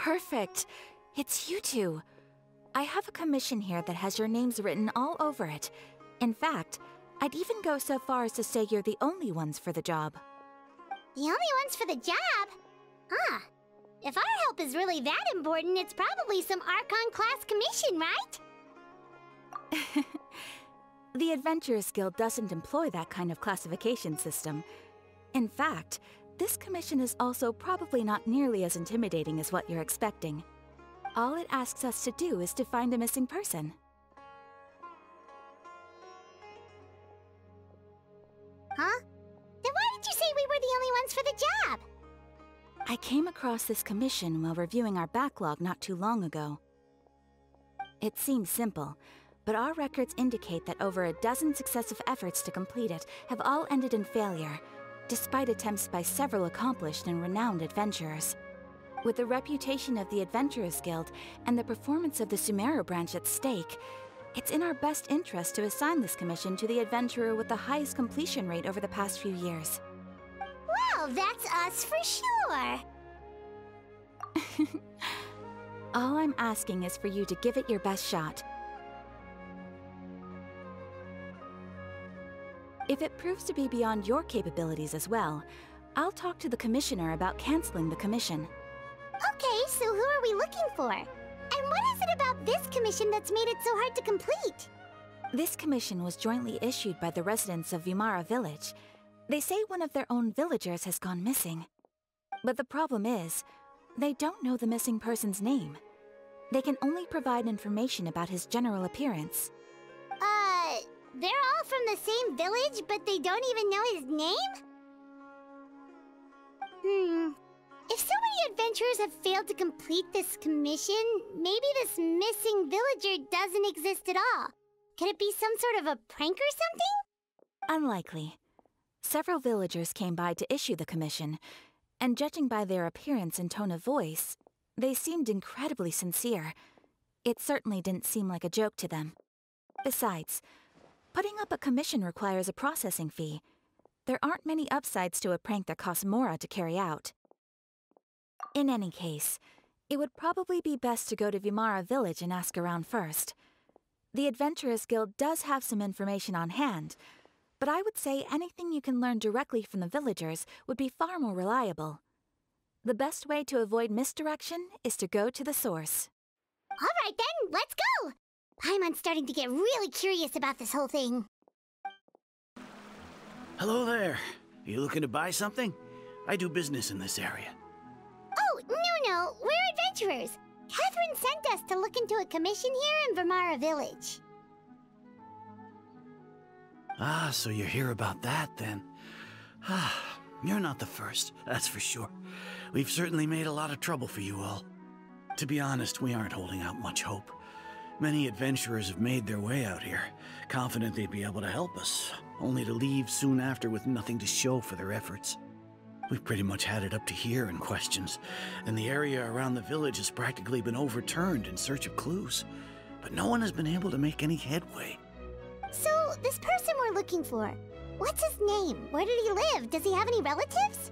Perfect. It's you two. I have a commission here that has your names written all over it. In fact, I'd even go so far as to say you're the only ones for the job. The only ones for the job? Huh. If our help is really that important, it's probably some Archon class commission, right? The Adventurers Guild doesn't employ that kind of classification system. In fact, this commission is also probably not nearly as intimidating as what you're expecting. All it asks us to do is to find a missing person. Huh? Then why did you say we were the only ones for the job? I came across this commission while reviewing our backlog not too long ago. It seems simple, but our records indicate that over a dozen successive efforts to complete it have all ended in failure, despite attempts by several accomplished and renowned adventurers. With the reputation of the Adventurers Guild and the performance of the Sumeru branch at stake, it's in our best interest to assign this commission to the adventurer with the highest completion rate over the past few years. Well, that's us for sure. All I'm asking is for you to give it your best shot. If it proves to be beyond your capabilities as well, I'll talk to the commissioner about canceling the commission. Okay, so who are we looking for? And what is it about this commission that's made it so hard to complete? This commission was jointly issued by the residents of Vimara Village. They say one of their own villagers has gone missing. But the problem is, they don't know the missing person's name. They can only provide information about his general appearance. They're all from the same village, but they don't even know his name? If so many adventurers have failed to complete this commission, maybe this missing villager doesn't exist at all. Could it be some sort of a prank or something? Unlikely. Several villagers came by to issue the commission, and judging by their appearance and tone of voice, they seemed incredibly sincere. It certainly didn't seem like a joke to them. Besides, putting up a commission requires a processing fee. There aren't many upsides to a prank that costs Mora to carry out. In any case, it would probably be best to go to Vimara Village and ask around first. The Adventurers Guild does have some information on hand, but I would say anything you can learn directly from the villagers would be far more reliable. The best way to avoid misdirection is to go to the source. All right then, let's go! Paimon's starting to get really curious about this whole thing. Hello there. You looking to buy something? I do business in this area. Oh, no, we're adventurers. Catherine sent us to look into a commission here in Vimara Village. Ah, so you're here about that then. Ah, you're not the first, that's for sure. We've certainly made a lot of trouble for you all. To be honest, we aren't holding out much hope. Many adventurers have made their way out here, confident they'd be able to help us, only to leave soon after with nothing to show for their efforts. We've pretty much had it up to here in questions, and the area around the village has practically been overturned in search of clues, but no one has been able to make any headway. So, this person we're looking for, what's his name? Where did he live? Does he have any relatives?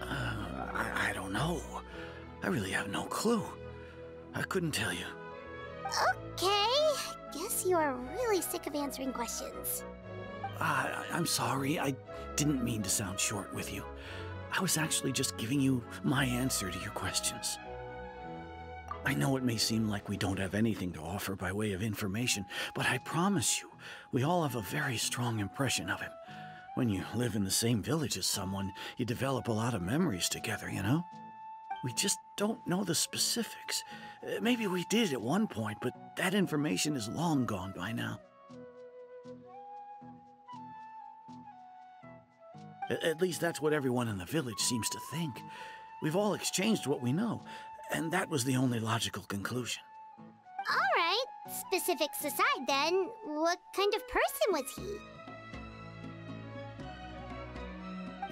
I don't know. I really have no clue. I couldn't tell you. Okay, guess you are really sick of answering questions. I'm sorry, I didn't mean to sound short with you. I was actually just giving you my answer to your questions. I know it may seem like we don't have anything to offer by way of information, but I promise you, we all have a very strong impression of him. When you live in the same village as someone, you develop a lot of memories together, you know? We just don't know the specifics. Maybe we did at one point, but that information is long gone by now. At least that's what everyone in the village seems to think. We've all exchanged what we know, and that was the only logical conclusion. All right, specifics aside then, what kind of person was he?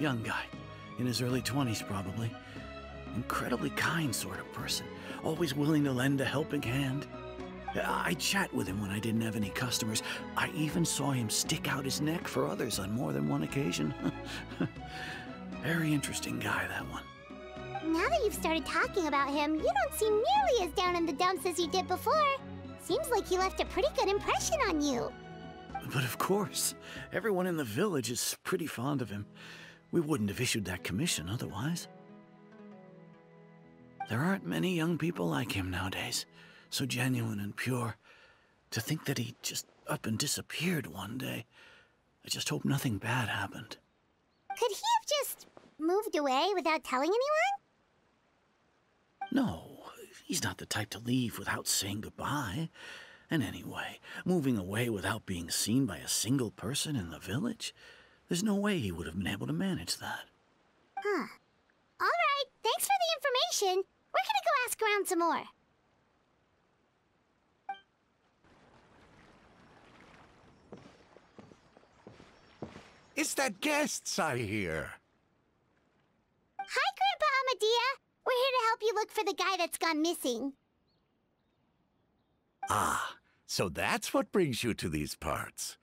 Young guy, in his early 20s probably. Incredibly kind sort of person, always willing to lend a helping hand. I'd chat with him when I didn't have any customers. I even saw him stick out his neck for others on more than one occasion. Very interesting guy, that one. Now that you've started talking about him, you don't seem nearly as down in the dumps as you did before. Seems like he left a pretty good impression on you. But of course, everyone in the village is pretty fond of him. We wouldn't have issued that commission otherwise. There aren't many young people like him nowadays, so genuine and pure. To think that he just up and disappeared one day. I just hope nothing bad happened. Could he have just moved away without telling anyone? No, he's not the type to leave without saying goodbye. And anyway, moving away without being seen by a single person in the village, there's no way he would have been able to manage that. Huh. Alright, thanks for the information. We're gonna go ask around some more. It's that guests I hear. Hi, Grandpa Amadea. We're here to help you look for the guy that's gone missing. Ah, so that's what brings you to these parts.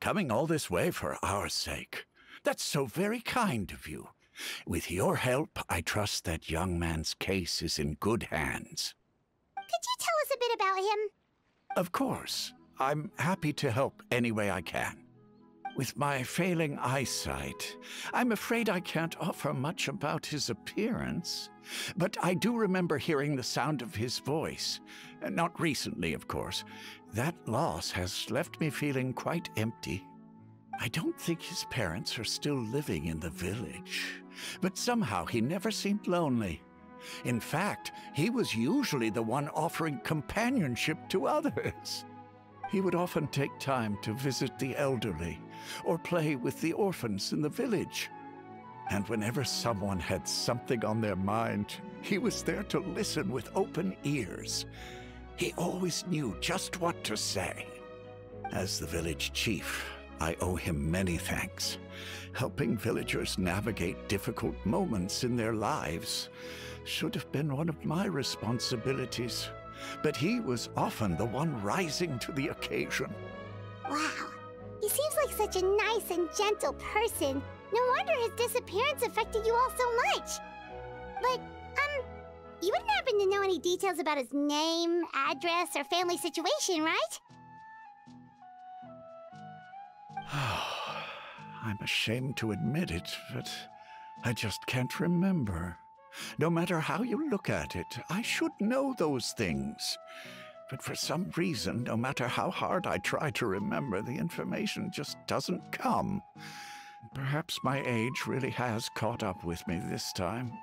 Coming all this way for our sake. That's so very kind of you. With your help, I trust that young man's case is in good hands. Could you tell us a bit about him? Of course. I'm happy to help any way I can. With my failing eyesight, I'm afraid I can't offer much about his appearance. But I do remember hearing the sound of his voice. Not recently, of course. That loss has left me feeling quite empty. I don't think his parents are still living in the village. But somehow he never seemed lonely. In fact, he was usually the one offering companionship to others. He would often take time to visit the elderly or play with the orphans in the village. And whenever someone had something on their mind, he was there to listen with open ears. He always knew just what to say. As the village chief, I owe him many thanks. Helping villagers navigate difficult moments in their lives should have been one of my responsibilities. But he was often the one rising to the occasion. Wow. He seems like such a nice and gentle person. No wonder his disappearance affected you all so much. But, you wouldn't happen to know any details about his name, address, or family situation, right? I'm ashamed to admit it, but I just can't remember. No matter how you look at it, I should know those things. But for some reason, no matter how hard I try to remember, the information just doesn't come. Perhaps my age really has caught up with me this time.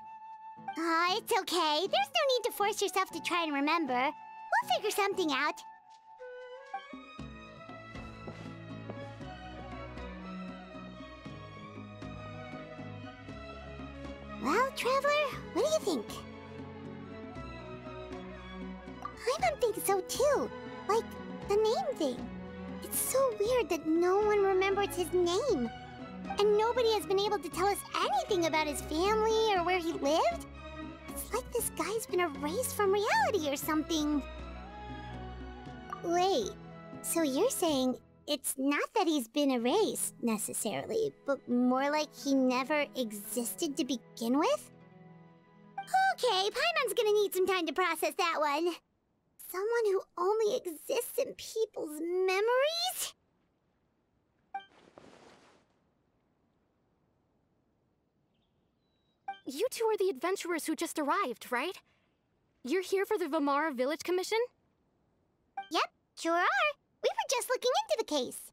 It's okay. There's no need to force yourself to try and remember. We'll figure something out. Well, Traveler, what do you think? I don't think so too. Like, the name thing. It's so weird that no one remembers his name. And nobody has been able to tell us anything about his family or where he lived. It's like this guy's been erased from reality or something. Wait, so you're saying it's not that he's been erased, necessarily, but more like he never existed to begin with? Okay, Paimon's gonna need some time to process that one. Someone who only exists in people's memories? You two are the adventurers who just arrived, right? You're here for the Vamara Village Commission? Yep, sure are. We were just looking into the case.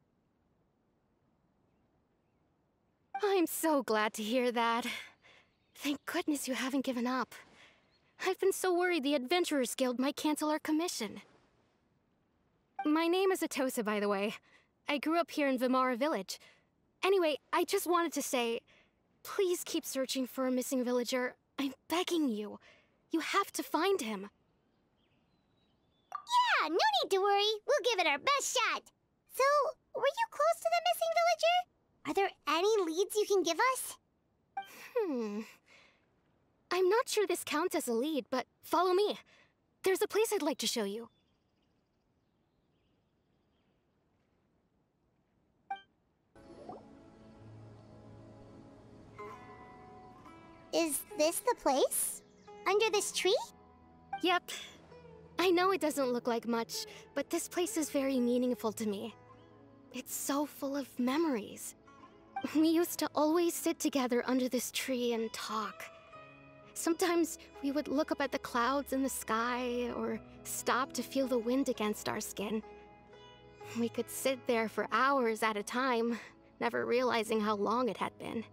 I'm so glad to hear that. Thank goodness you haven't given up. I've been so worried the Adventurers Guild might cancel our commission. My name is Atosa, by the way. I grew up here in Vamara Village. Anyway, I just wanted to say, please keep searching for a missing villager. I'm begging you. You have to find him. Yeah, no need to worry. We'll give it our best shot. So, were you close to the missing villager? Are there any leads you can give us? I'm not sure this counts as a lead, but follow me. There's a place I'd like to show you. Is this the place? Under this tree? Yep. I know it doesn't look like much, but this place is very meaningful to me. It's so full of memories. We used to always sit together under this tree and talk. Sometimes we would look up at the clouds in the sky, or stop to feel the wind against our skin. We could sit there for hours at a time, never realizing how long it had been.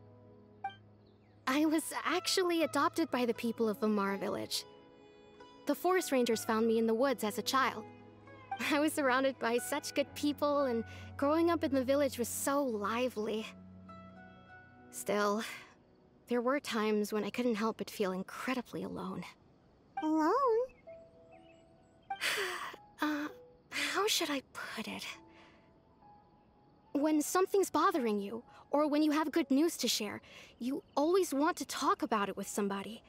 I was actually adopted by the people of Vamar village. The forest rangers found me in the woods as a child. I was surrounded by such good people, and growing up in the village was so lively. Still, there were times when I couldn't help but feel incredibly alone. Alone? How should I put it? When something's bothering you, or when you have good news to share, you always want to talk about it with somebody.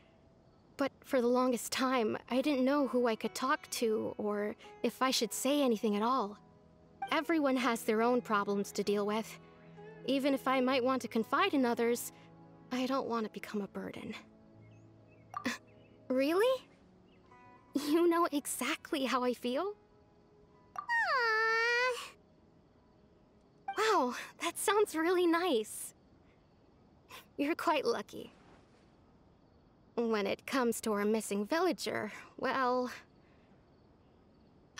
But for the longest time, I didn't know who I could talk to, or if I should say anything at all. Everyone has their own problems to deal with. Even if I might want to confide in others, I don't want to become a burden. Really? You know exactly how I feel? Aww. Wow, that sounds really nice. You're quite lucky. When it comes to our missing villager, well,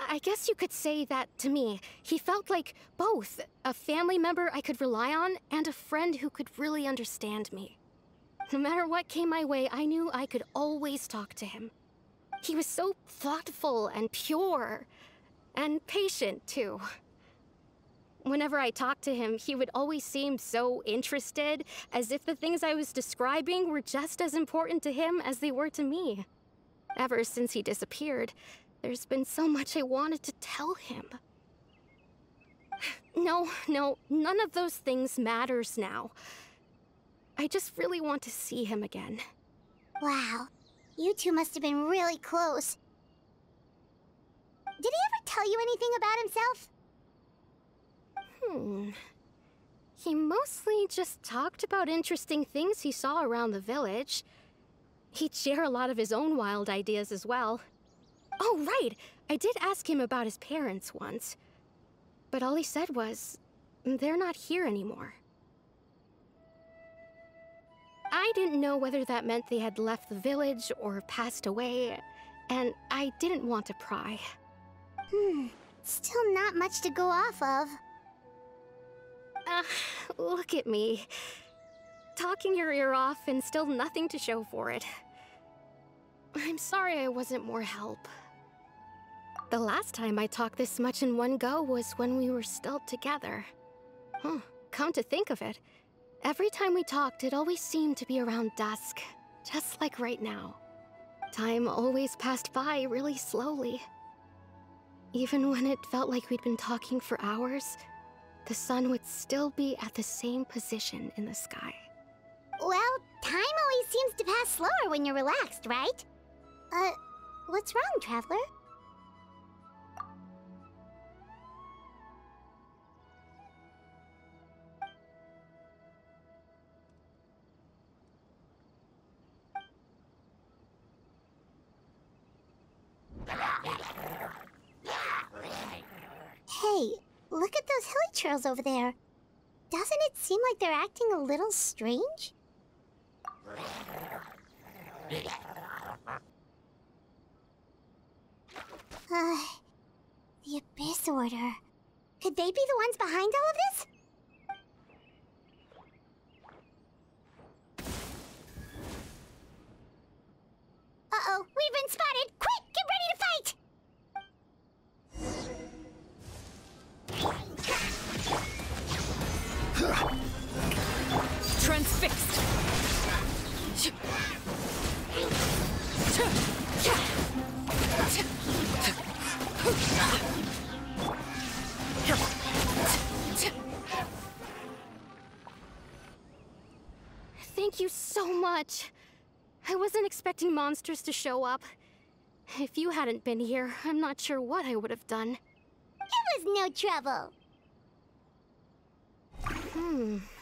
I guess you could say that to me. He felt like both a family member I could rely on and a friend who could really understand me. No matter what came my way, I knew I could always talk to him. He was so thoughtful and pure, and patient too. Whenever I talked to him, he would always seem so interested, as if the things I was describing were just as important to him as they were to me. Ever since he disappeared, there's been so much I wanted to tell him. No, none of those things matters now. I just really want to see him again. Wow, you two must have been really close. Did he ever tell you anything about himself? He mostly just talked about interesting things he saw around the village. He'd share a lot of his own wild ideas as well. Oh, right! I did ask him about his parents once. But all he said was, they're not here anymore. I didn't know whether that meant they had left the village or passed away, and I didn't want to pry. Still not much to go off of. Look at me. Talking your ear off and still nothing to show for it. I'm sorry I wasn't more help. The last time I talked this much in one go was when we were still together. Come to think of it, every time we talked, it always seemed to be around dusk, just like right now. Time always passed by really slowly. Even when it felt like we'd been talking for hours, the sun would still be at the same position in the sky. Well, time always seems to pass slower when you're relaxed, right? What's wrong, Traveler? Hey, look at those hilly trails over there. Doesn't it seem like they're acting a little strange? The Abyss Order. Could they be the ones behind all of this? Uh-oh, we've been spotted! Quick, get ready to fight! Transfixed! Thank you so much. I wasn't expecting monsters to show up. If you hadn't been here, I'm not sure what I would have done. It was no trouble.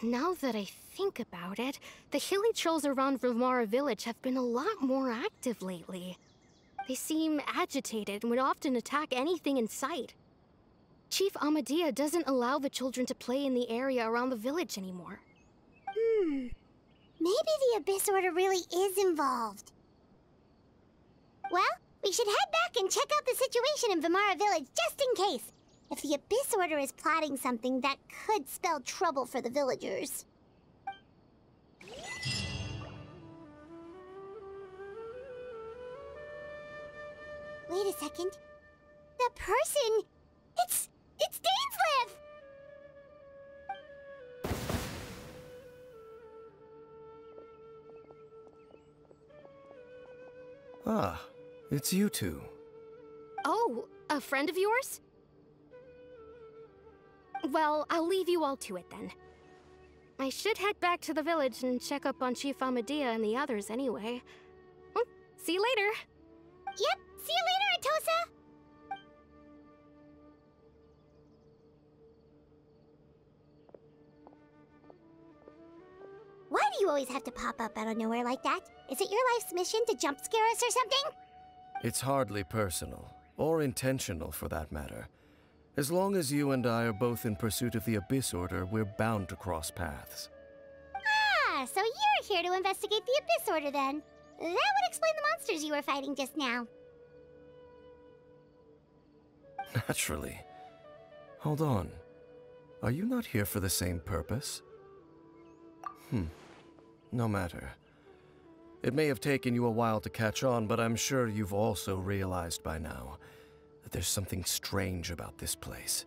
Now that I think about it, the hilly trolls around Vilmara village have been a lot more active lately. They seem agitated and would often attack anything in sight. Chief Amadea doesn't allow the children to play in the area around the village anymore. Maybe the Abyss Order really is involved. Well, we should head back and check out the situation in Vilmara village just in case. If the Abyss Order is plotting something that could spell trouble for the villagers. Wait a second. That person... It's Dainsleif! Ah, it's you two. Oh, a friend of yours? Well, I'll leave you all to it then. I should head back to the village and check up on Chief Amadea and the others anyway. Well, see you later. Yep, see you later, Atosa! Why do you always have to pop up out of nowhere like that? Is it your life's mission to jump scare us or something? It's hardly personal, or intentional for that matter. As long as you and I are both in pursuit of the Abyss Order, we're bound to cross paths. Ah, so you're here to investigate the Abyss Order then. That would explain the monsters you were fighting just now. Naturally. Hold on. Are you not here for the same purpose? No matter. It may have taken you a while to catch on, but I'm sure you've also realized by now that there's something strange about this place.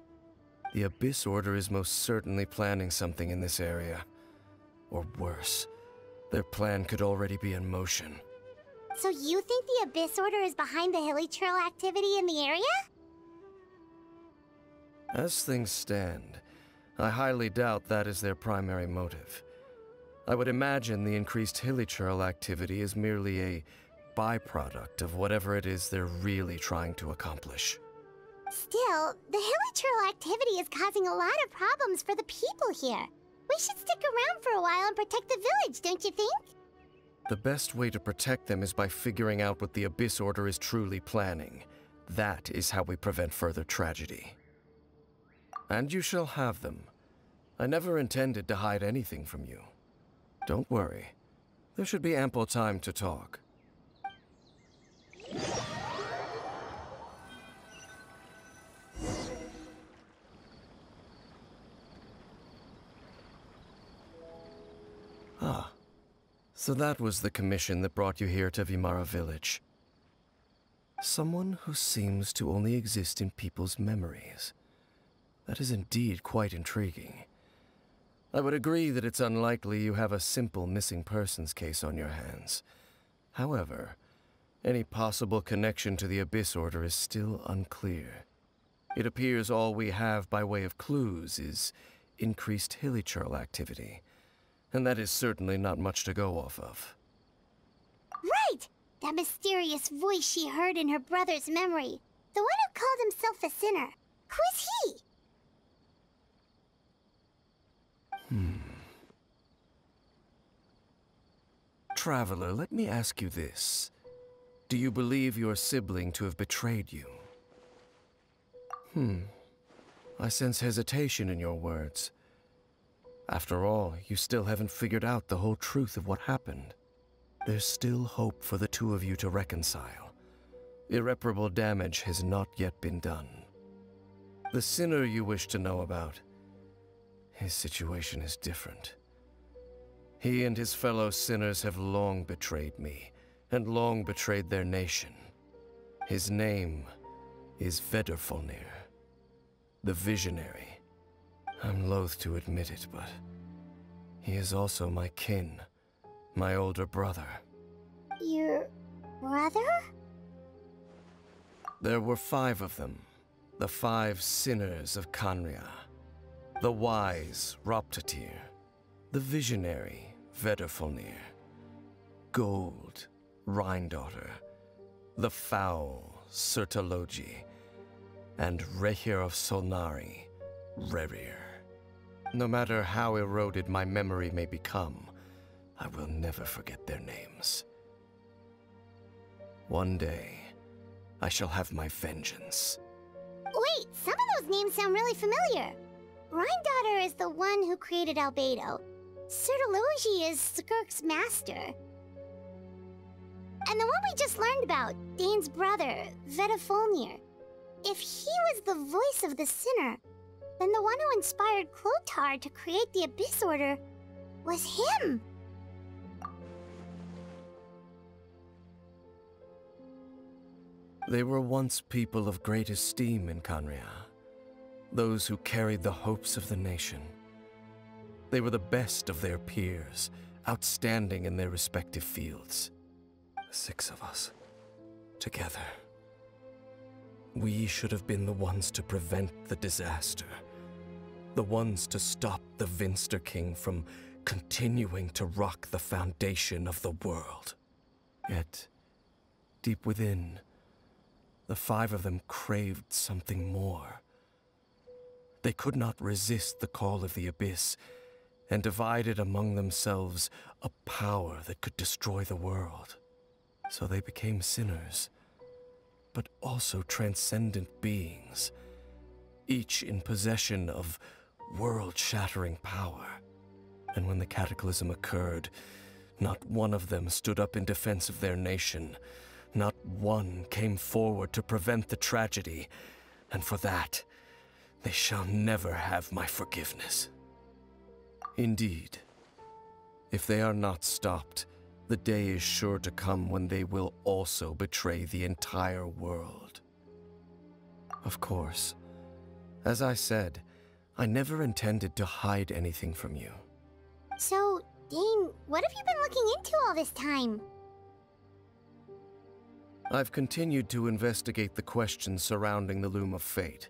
The Abyss Order is most certainly planning something in this area. Or worse, their plan could already be in motion. So you think the Abyss Order is behind the hilly trail activity in the area? As things stand, I highly doubt that is their primary motive. I would imagine the increased hilichurl activity is merely a byproduct of whatever it is they're really trying to accomplish. Still, the hilichurl activity is causing a lot of problems for the people here. We should stick around for a while and protect the village, don't you think? The best way to protect them is by figuring out what the Abyss Order is truly planning. That is how we prevent further tragedy. And you shall have them. I never intended to hide anything from you. Don't worry. There should be ample time to talk. Ah. So that was the commission that brought you here to Vilmara village. Someone who seems to only exist in people's memories. That is indeed quite intriguing. I would agree that it's unlikely you have a simple missing persons case on your hands. However, any possible connection to the Abyss Order is still unclear. It appears all we have by way of clues is increased hilichurl activity, and that is certainly not much to go off of. Right! That mysterious voice she heard in her brother's memory. The one who called himself a sinner. Who is he? Traveler, let me ask you this. Do you believe your sibling to have betrayed you? I sense hesitation in your words. After all, you still haven't figured out the whole truth of what happened. There's still hope for the two of you to reconcile. Irreparable damage has not yet been done. The sinner you wish to know about, his situation is different. He and his fellow sinners have long betrayed me, and long betrayed their nation. His name is Vedrfolnir, the Visionary. I'm loath to admit it, but he is also my kin, my older brother. Your brother? There were 5 of them, the 5 sinners of Khaenri'ah. The wise Roptatyr, the visionary Vedrfolnir, Gold Rhine-daughter, the foul Sertologi, and Rehir of Solnari, Rerir. No matter how eroded my memory may become, I will never forget their names. One day, I shall have my vengeance. Wait, some of those names sound really familiar. Rhine is the one who created Albedo. Sertologi is Skirk's master. And the one we just learned about, Dane's brother, Vetafolnir. If he was the voice of the sinner, then the one who inspired Clothar to create the Abyss Order was him! They were once people of great esteem in Khaenri'ah, those who carried the hopes of the nation. They were the best of their peers, outstanding in their respective fields. The 6 of us, together. We should have been the ones to prevent the disaster. The ones to stop the Vinster King from continuing to rock the foundation of the world. Yet, deep within, the 5 of them craved something more. They could not resist the call of the Abyss, and divided among themselves a power that could destroy the world. So they became sinners, but also transcendent beings, each in possession of world-shattering power. And when the cataclysm occurred, not one of them stood up in defense of their nation. Not one came forward to prevent the tragedy, and for that, they shall never have my forgiveness. Indeed, if they are not stopped, the day is sure to come when they will also betray the entire world. Of course, as I said, I never intended to hide anything from you. So, Dane, what have you been looking into all this time? I've continued to investigate the questions surrounding the Loom of Fate.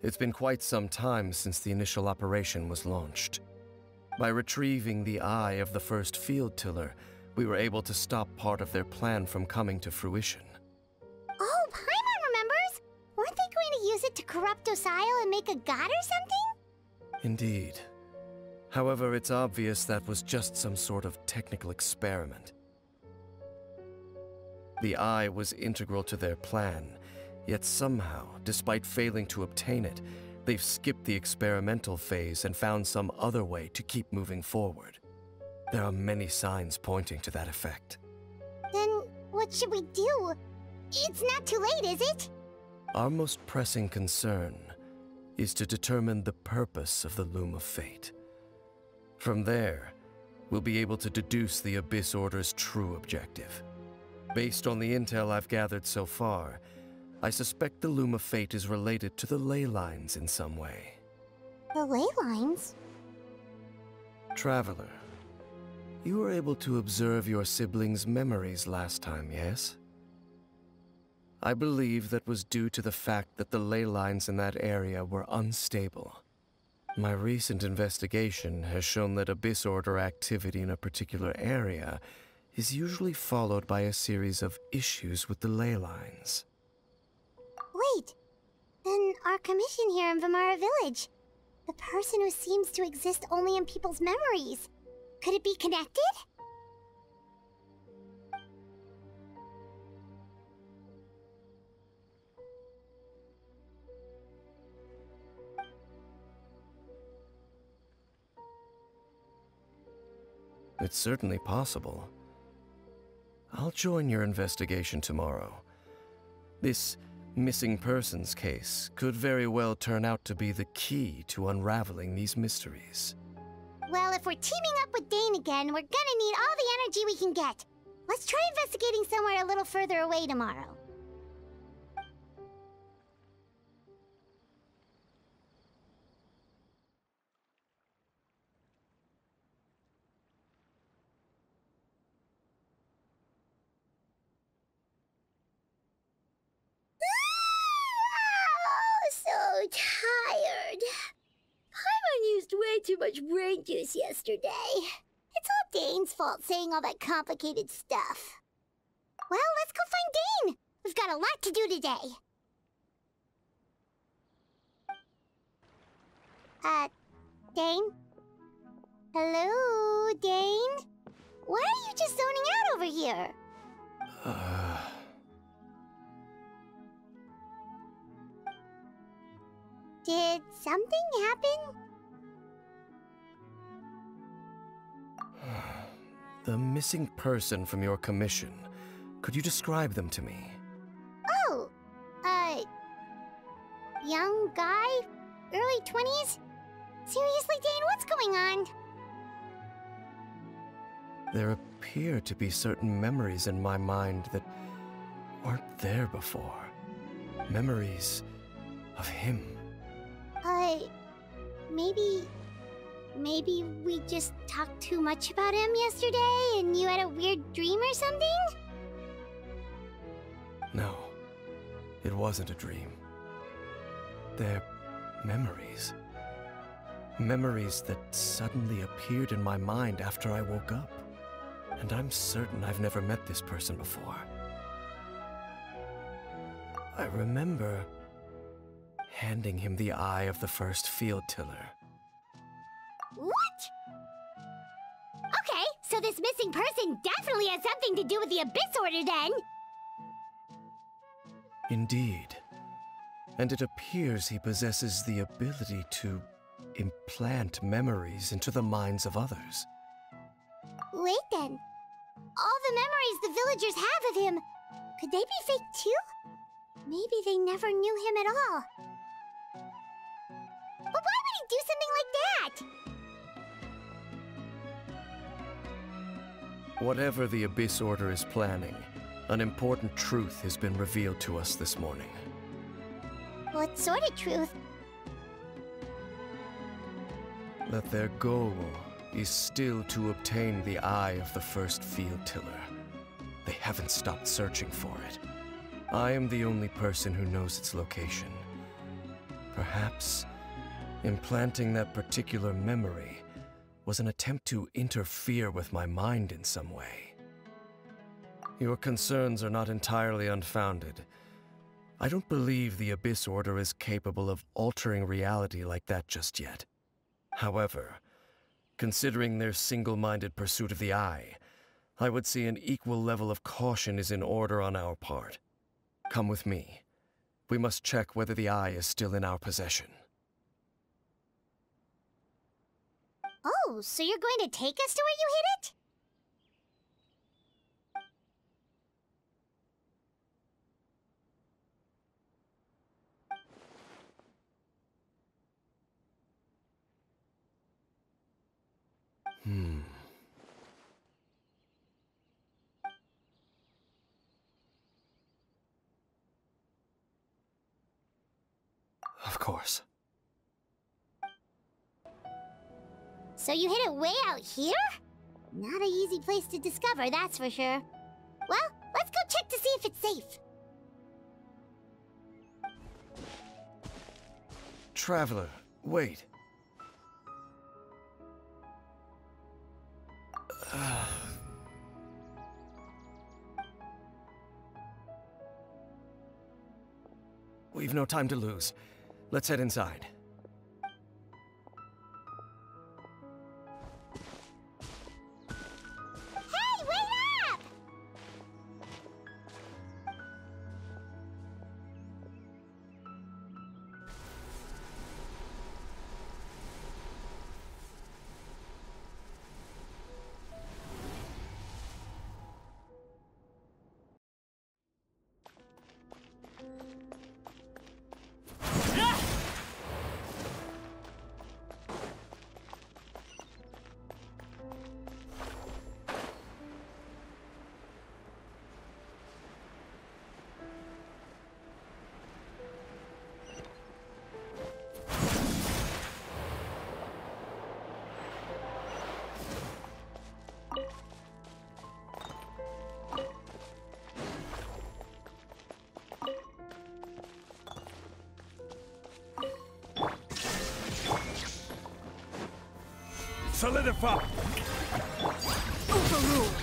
It's been quite some time since the initial operation was launched. By retrieving the eye of the first field tiller, we were able to stop part of their plan from coming to fruition. Oh, Paimon remembers! Weren't they going to use it to corrupt Docile and make a god or something? Indeed. However, it's obvious that was just some sort of technical experiment. The eye was integral to their plan, yet somehow, despite failing to obtain it, they've skipped the experimental phase and found some other way to keep moving forward. There are many signs pointing to that effect. Then, what should we do? It's not too late, is it? Our most pressing concern is to determine the purpose of the Loom of Fate. From there, we'll be able to deduce the Abyss Order's true objective. Based on the intel I've gathered so far, I suspect the Loom of Fate is related to the ley lines in some way. The ley lines? Traveler, you were able to observe your siblings' memories last time, yes? I believe that was due to the fact that the ley lines in that area were unstable. My recent investigation has shown that Abyss Order activity in a particular area is usually followed by a series of issues with the ley lines. Wait, then our commission here in Vimara Village, the person who seems to exist only in people's memories, could it be connected? It's certainly possible. I'll join your investigation tomorrow. This missing persons case could very well turn out to be the key to unraveling these mysteries. Well, if we're teaming up with Dane again, we're gonna need all the energy we can get. Let's try investigating somewhere a little further away tomorrow. So tired. Paimon used way too much brain juice yesterday. It's all Dane's fault saying all that complicated stuff. Well, let's go find Dane. We've got a lot to do today. Dane? Hello, Dane? Why are you just zoning out over here? Did something happen? The missing person from your commission. Could you describe them to me? Oh, young guy? Early 20s? Seriously, Dane, what's going on? There appear to be certain memories in my mind that weren't there before. Memories of him. Maybe we just talked too much about him yesterday and you had a weird dream or something? No, it wasn't a dream. They're memories. Memories that suddenly appeared in my mind after I woke up. And I'm certain I've never met this person before. I remember handing him the eye of the first field tiller. What? Okay, so this missing person definitely has something to do with the Abyss Order then! Indeed. And it appears he possesses the ability to implant memories into the minds of others. Wait then. All the memories the villagers have of him, could they be fake too? Maybe they never knew him at all. But why would he do something like that? Whatever the Abyss Order is planning, an important truth has been revealed to us this morning. What sort of truth? That their goal is still to obtain the eye of the first field tiller. They haven't stopped searching for it. I am the only person who knows its location. Perhaps implanting that particular memory was an attempt to interfere with my mind in some way. Your concerns are not entirely unfounded. I don't believe the Abyss Order is capable of altering reality like that just yet. However, considering their single-minded pursuit of the eye, I would say an equal level of caution is in order on our part. Come with me. We must check whether the eye is still in our possession. Oh, so you're going to take us to where you hid it? Of course. So you hid it way out here? Not an easy place to discover, that's for sure. Well, let's go check to see if it's safe. Traveler, wait. We've no time to lose. Let's head inside. Hey, wait up! Solidify! Overruled.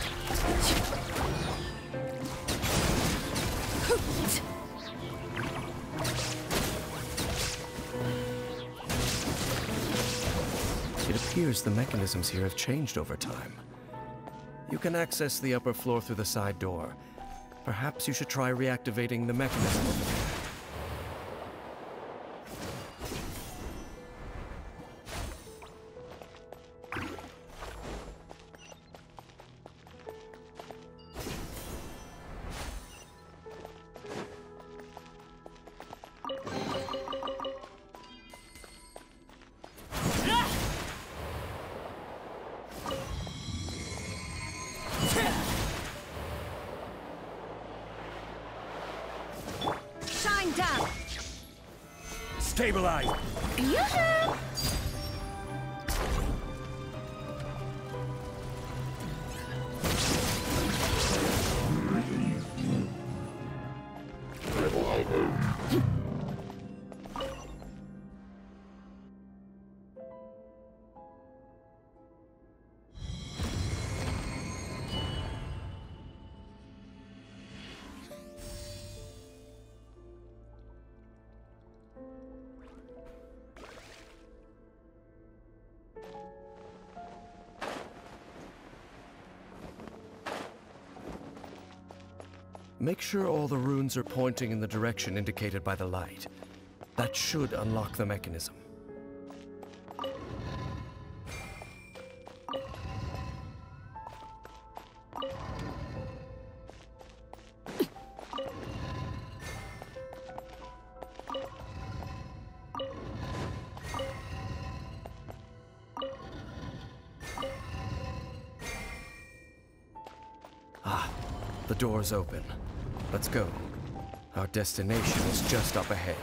appears the mechanisms here have changed over time. You can access the upper floor through the side door. Perhaps you should try reactivating the mechanism over there. Shine down! Stabilize! Yoo-hoo! Make sure all the runes are pointing in the direction indicated by the light. That should unlock the mechanism. Ah, the door's open. Let's go. Our destination is just up ahead.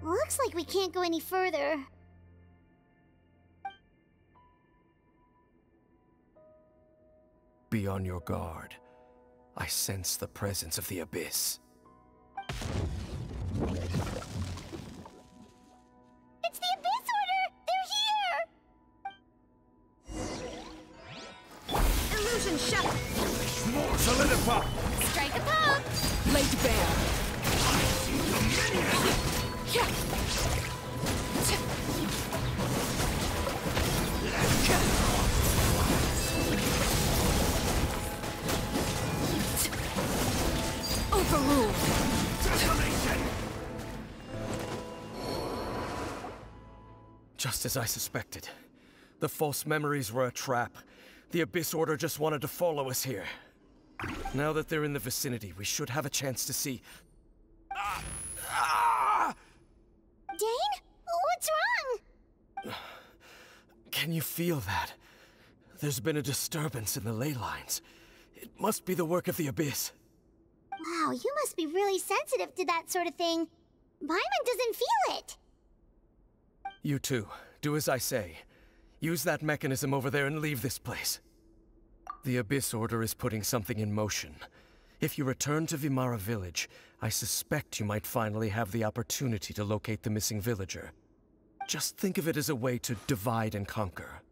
Looks like we can't go any further. Be on your guard. I sense the presence of the Abyss. It's the Abyss Order! They're here! Illusion shut! More solidify! Strike a pop! Laid bare! Overruled! Just as I suspected. The false memories were a trap. The Abyss Order just wanted to follow us here. Now that they're in the vicinity, we should have a chance to see... Dane? What's wrong? Can you feel that? There's been a disturbance in the ley lines. It must be the work of the Abyss. Wow, you must be really sensitive to that sort of thing. Paimon doesn't feel it. You too. Do as I say. Use that mechanism over there and leave this place. The Abyss Order is putting something in motion. If you return to Vimara Village, I suspect you might finally have the opportunity to locate the missing villager. Just think of it as a way to divide and conquer.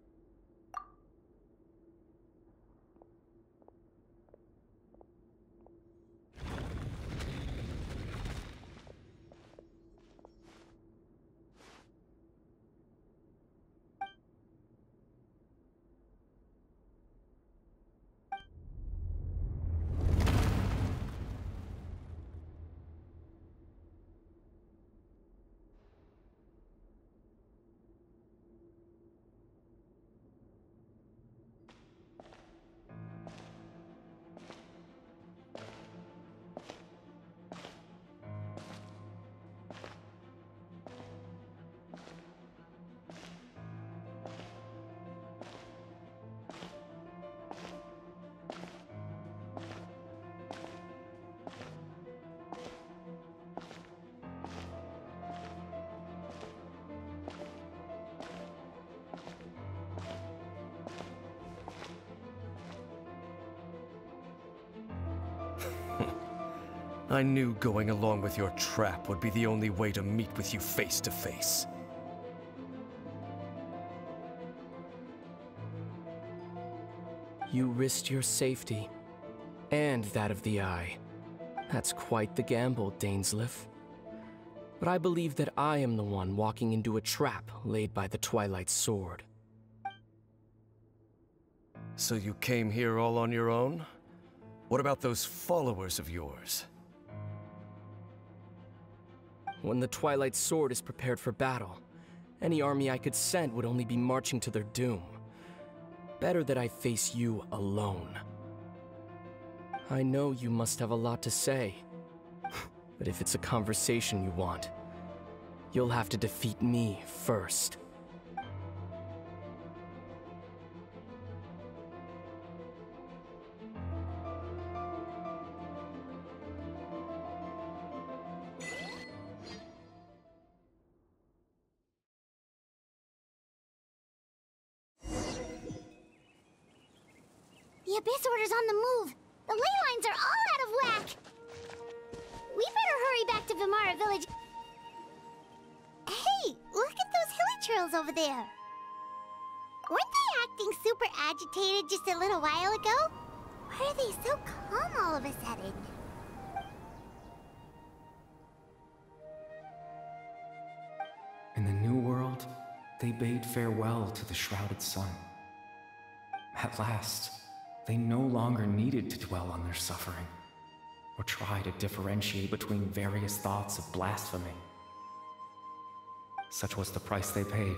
I knew going along with your trap would be the only way to meet with you face to face. You risked your safety, and that of the Eye. That's quite the gamble, Dainsleif. But I believe that I am the one walking into a trap laid by the Twilight Sword. So you came here all on your own? What about those followers of yours? When the Twilight Sword is prepared for battle, any army I could send would only be marching to their doom. Better that I face you alone. I know you must have a lot to say, but if it's a conversation you want, you'll have to defeat me first. The Abyss Order's on the move. The ley lines are all out of whack. We better hurry back to Vimara Village. Hey, look at those hilly churls over there. Weren't they acting super agitated just a little while ago? Why are they so calm all of a sudden? In the New World, they bade farewell to the shrouded sun. At last, they no longer needed to dwell on their suffering, or try to differentiate between various thoughts of blasphemy. Such was the price they paid,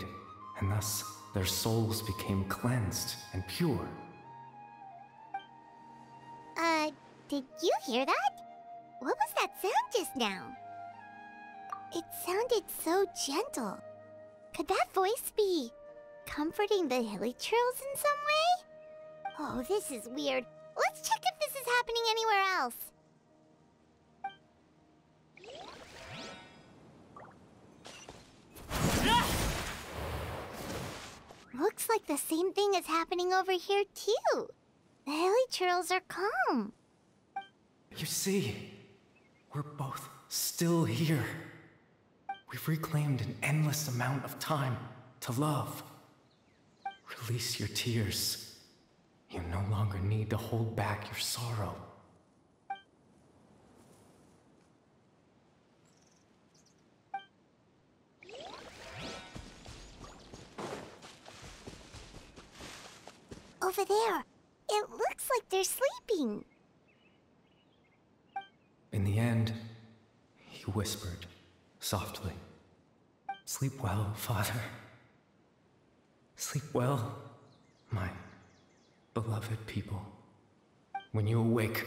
and thus their souls became cleansed and pure. Did you hear that? What was that sound just now? It sounded so gentle. Could that voice be comforting the hilly churls in some way? Oh, this is weird. Let's check if this is happening anywhere else. Looks like the same thing is happening over here, too. The hilly churls are calm. You see, we're both still here. We've reclaimed an endless amount of time to love. Release your tears. You no longer need to hold back your sorrow. Over there. It looks like they're sleeping. In the end, he whispered, softly, "Sleep well, Father. Sleep well, my beloved people. When you awake,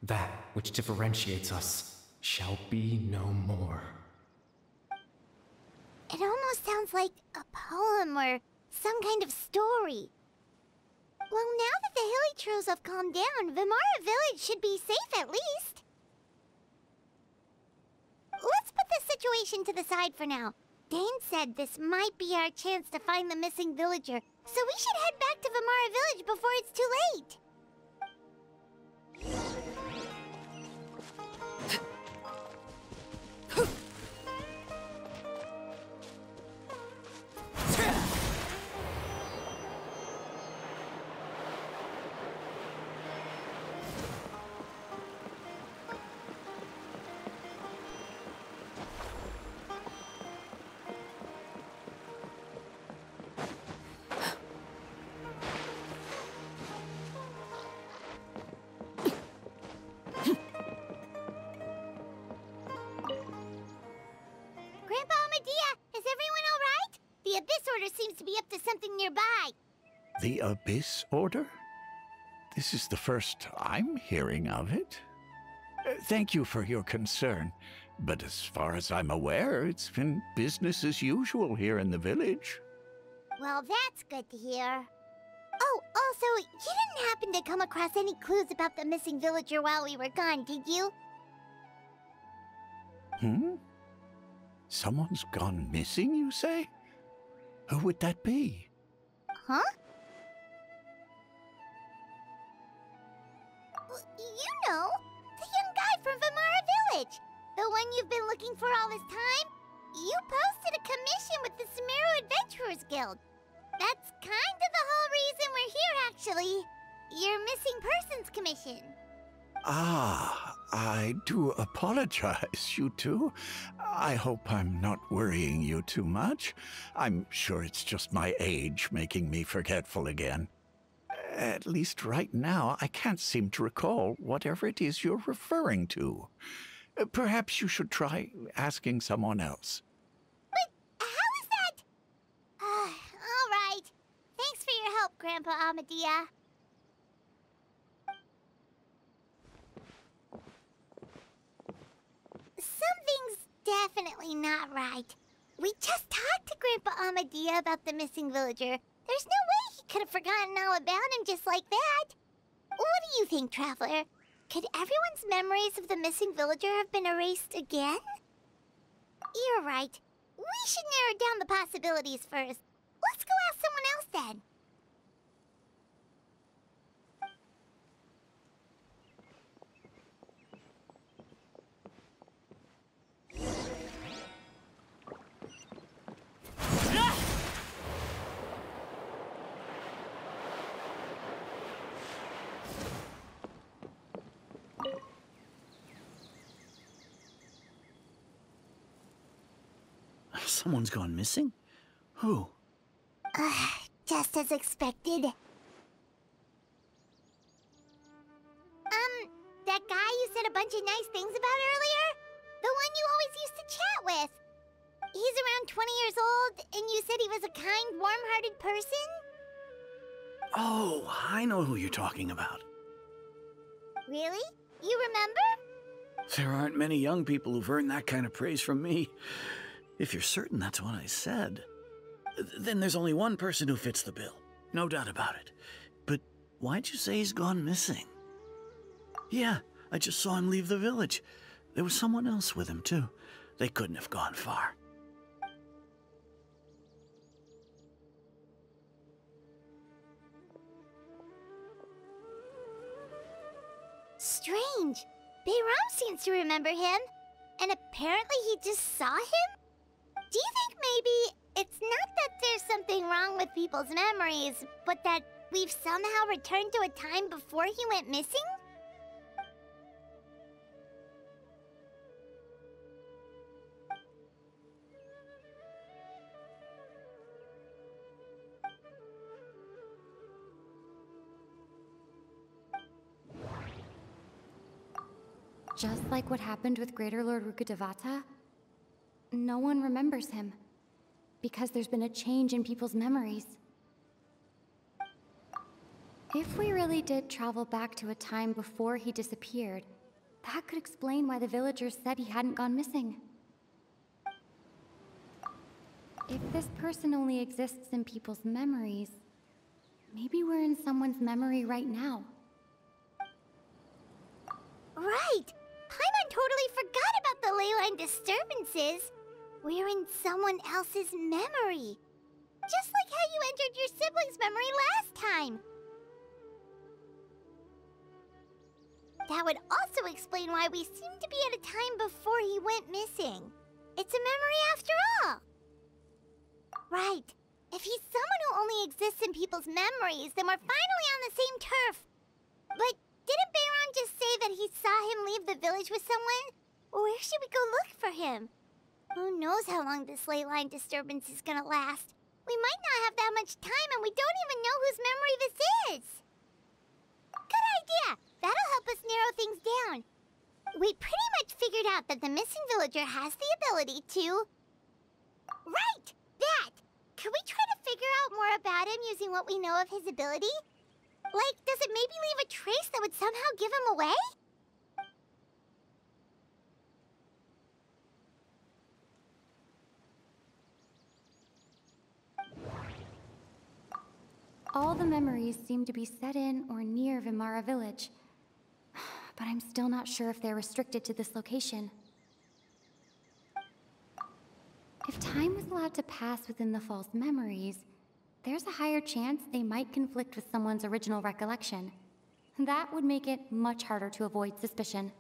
that which differentiates us shall be no more." It almost sounds like a poem or some kind of story. Well, now that the hilly churls have calmed down, Vimara Village should be safe at least. Let's put this situation to the side for now. Dane said this might be our chance to find the missing villager, so we should head back to Vimara Village before it's too late. The Abyss Order seems to be up to something nearby. The Abyss Order? This is the first I'm hearing of it. Thank you for your concern, but as far as I'm aware, it's been business as usual here in the village. Well, that's good to hear. Oh, also, you didn't happen to come across any clues about the missing villager while we were gone, did you? Someone's gone missing, you say? Who would that be? Huh? You know, the young guy from Vimara Village. The one you've been looking for all this time. You posted a commission with the Sumeru Adventurers Guild. That's kind of the whole reason we're here, actually. Your missing persons commission. Ah, I do apologize, you two. I hope I'm not worrying you too much. I'm sure it's just my age making me forgetful again. At least right now, I can't seem to recall whatever it is you're referring to. Perhaps you should try asking someone else. But how is that? All right. Thanks for your help, Grandpa Amadia. Something's definitely not right. We just talked to Grandpa Amadia about the missing villager. There's no way he could have forgotten all about him just like that. What do you think, Traveler? Could everyone's memories of the missing villager have been erased again? You're right. We should narrow down the possibilities first. Let's go ask someone else then. Someone's gone missing? Who? Just as expected. That guy you said a bunch of nice things about earlier? The one you always used to chat with. He's around 20 years old, and you said he was a kind, warm-hearted person? Oh, I know who you're talking about. Really? You remember? There aren't many young people who've earned that kind of praise from me. If you're certain that's what I said, then there's only one person who fits the bill. No doubt about it. But why'd you say he's gone missing? Yeah, I just saw him leave the village. There was someone else with him, too. They couldn't have gone far. Strange. Bayram seems to remember him. And apparently he just saw him? Do you think maybe it's not that there's something wrong with people's memories, but that we've somehow returned to a time before he went missing? Just like what happened with Greater Lord Rukkhadevata, no one remembers him, because there's been a change in people's memories. If we really did travel back to a time before he disappeared, that could explain why the villagers said he hadn't gone missing. If this person only exists in people's memories, maybe we're in someone's memory right now. Right! Paimon totally forgot about the leyline disturbances. We're in someone else's memory. Just like how you entered your sibling's memory last time. That would also explain why we seem to be at a time before he went missing. It's a memory after all. Right. If he's someone who only exists in people's memories, then we're finally on the same turf. But didn't Bayron just say that he saw him leave the village with someone? Where should we go look for him? Who knows how long this ley line disturbance is gonna last? We might not have that much time, and we don't even know whose memory this is. Good idea! That'll help us narrow things down. We pretty much figured out that the missing villager has the ability to... Right! That! Could we try to figure out more about him using what we know of his ability? Like, does it maybe leave a trace that would somehow give him away? All the memories seem to be set in or near Vimara village, but I'm still not sure if they're restricted to this location. If time was allowed to pass within the false memories, there's a higher chance they might conflict with someone's original recollection. That would make it much harder to avoid suspicion.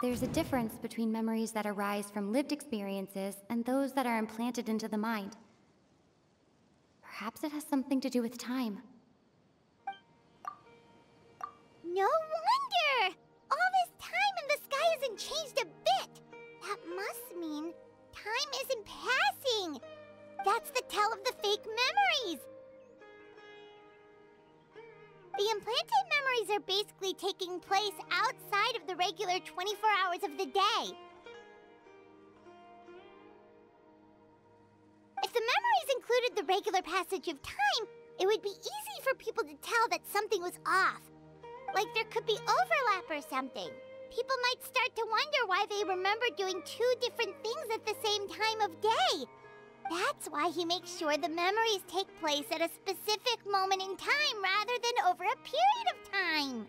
There's a difference between memories that arise from lived experiences and those that are implanted into the mind. Perhaps it has something to do with time. No wonder! All this time and the sky hasn't changed a bit! That must mean time isn't passing! That's the tell of the fake memories! The implanted memories are basically taking place outside of the regular 24 hours of the day. If the memories included the regular passage of time, it would be easy for people to tell that something was off. Like there could be overlap or something. People might start to wonder why they remember doing two different things at the same time of day. That's why he makes sure the memories take place at a specific moment in time rather than over a period of time.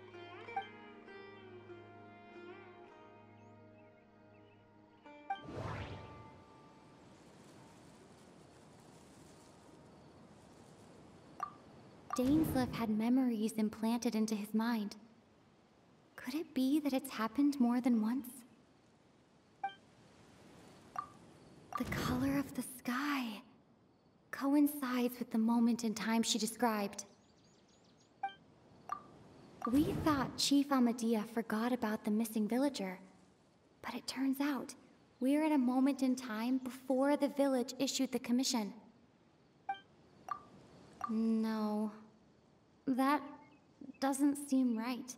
Dainsleif had memories implanted into his mind. Could it be that it's happened more than once? The color of the sky coincides with the moment in time she described. We thought Chief Amadea forgot about the missing villager, but it turns out we're at a moment in time before the village issued the commission. No, that doesn't seem right.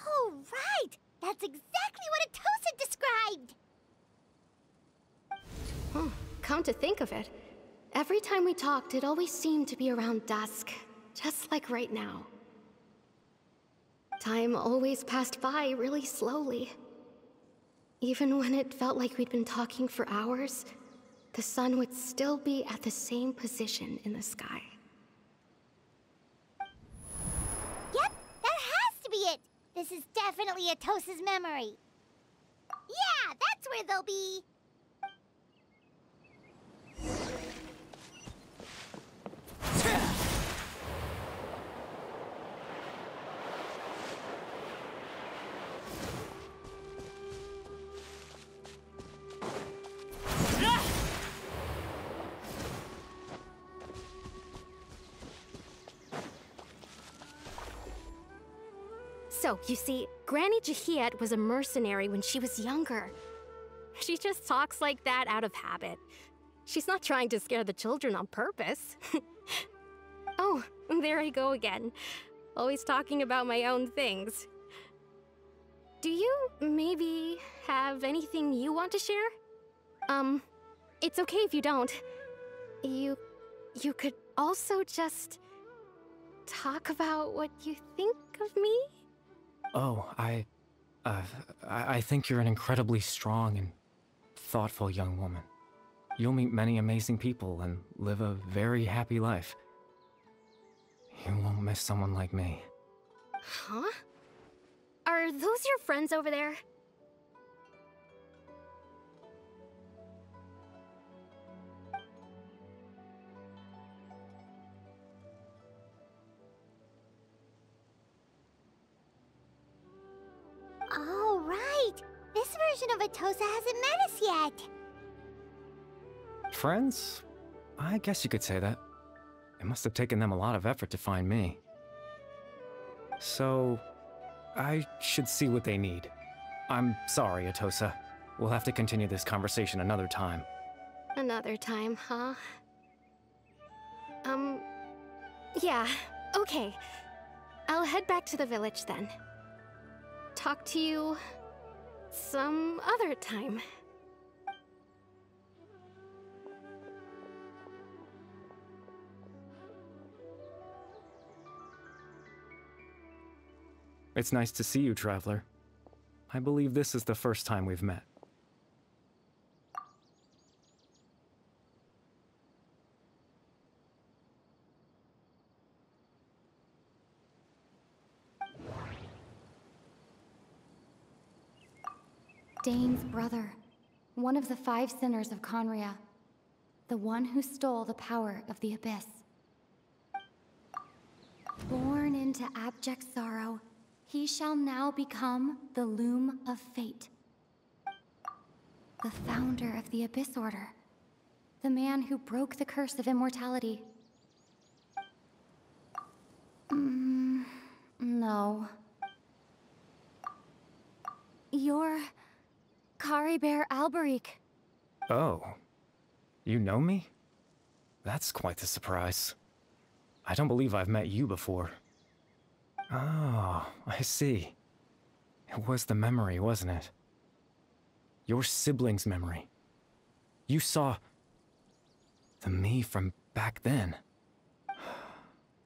Oh, right! That's exactly what Atosa described! Come to think of it, every time we talked, it always seemed to be around dusk, just like right now. Time always passed by really slowly. Even when it felt like we'd been talking for hours, the sun would still be at the same position in the sky. Yep, that has to be it! This is definitely Atosa's memory. Yeah, that's where they'll be. So, you see, Granny Jahiet was a mercenary when she was younger. She just talks like that out of habit. She's not trying to scare the children on purpose. Oh, there I go again. Always talking about my own things. Do you maybe have anything you want to share? It's okay if you don't. You could also just talk about what you think of me? Oh, I think you're an incredibly strong and thoughtful young woman. You'll meet many amazing people and live a very happy life. You won't miss someone like me. Huh? Are those your friends over there? Oh, right! This version of Atosa hasn't met us yet! Friends? I guess you could say that. It must have taken them a lot of effort to find me. So, I should see what they need. I'm sorry, Atosa. We'll have to continue this conversation another time. Another time, huh? Yeah, okay. I'll head back to the village then. Talk to you some other time. It's nice to see you, Traveler. I believe this is the first time we've met. Dane's brother, one of the 5 sinners of Conria, the one who stole the power of the Abyss. Born into abject sorrow, He shall now become the Loom of Fate. The founder of the Abyss Order. The man who broke the curse of immortality. No. You're... Caribert Alberic. Oh. You know me? That's quite the surprise. I don't believe I've met you before. Oh, I see. It was the memory, wasn't it? Your sibling's memory. You saw... the me from back then.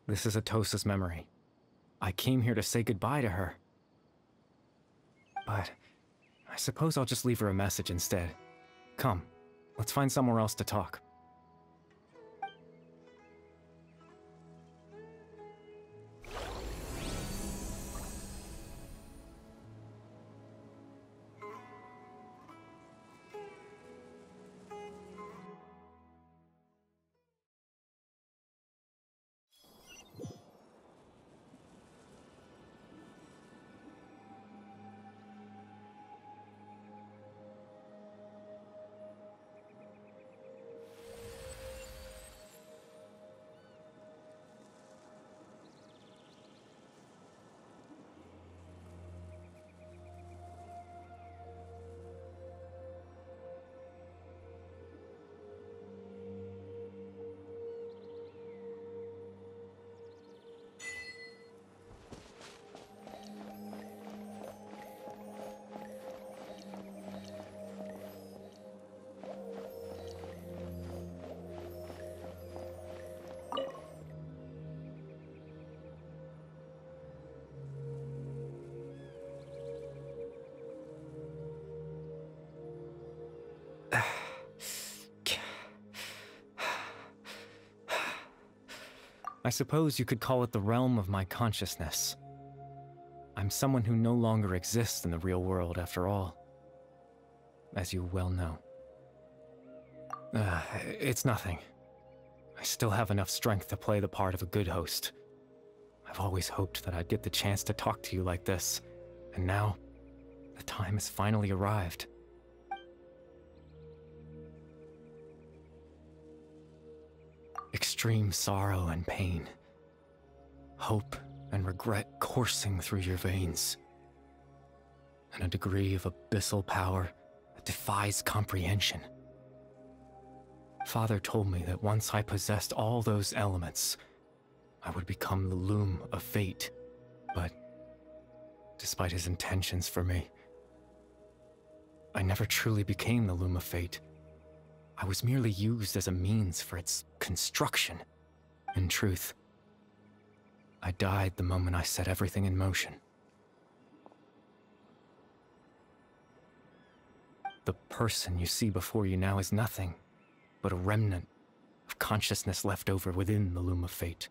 This is Atosa's memory. I came here to say goodbye to her. But I suppose I'll just leave her a message instead. Come, let's find somewhere else to talk. I suppose you could call it the realm of my consciousness. I'm someone who no longer exists in the real world, after all. As you well know. It's nothing. I still have enough strength to play the part of a good host. I've always hoped that I'd get the chance to talk to you like this, and now, the time has finally arrived. Extreme sorrow and pain. Hope and regret coursing through your veins. And a degree of abyssal power that defies comprehension. Father told me that once I possessed all those elements, I would become the Loom of Fate. But, despite his intentions for me, I never truly became the Loom of Fate. I was merely used as a means for its construction. In truth, I died the moment I set everything in motion. The person you see before you now is nothing but a remnant of consciousness left over within the Loom of Fate.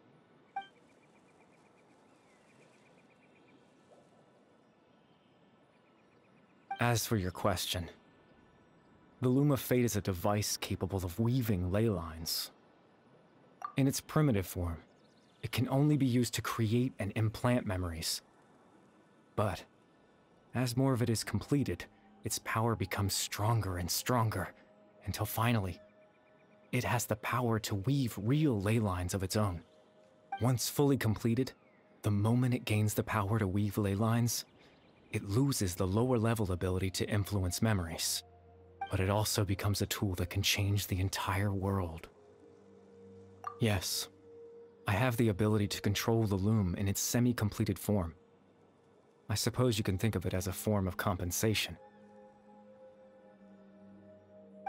As for your question, the Loom of Fate is a device capable of weaving ley lines. In its primitive form, it can only be used to create and implant memories. But, as more of it is completed, its power becomes stronger and stronger, until finally, it has the power to weave real ley lines of its own. Once fully completed, the moment it gains the power to weave ley lines, it loses the lower level ability to influence memories. But it also becomes a tool that can change the entire world. Yes, I have the ability to control the Loom in its semi-completed form. I suppose you can think of it as a form of compensation.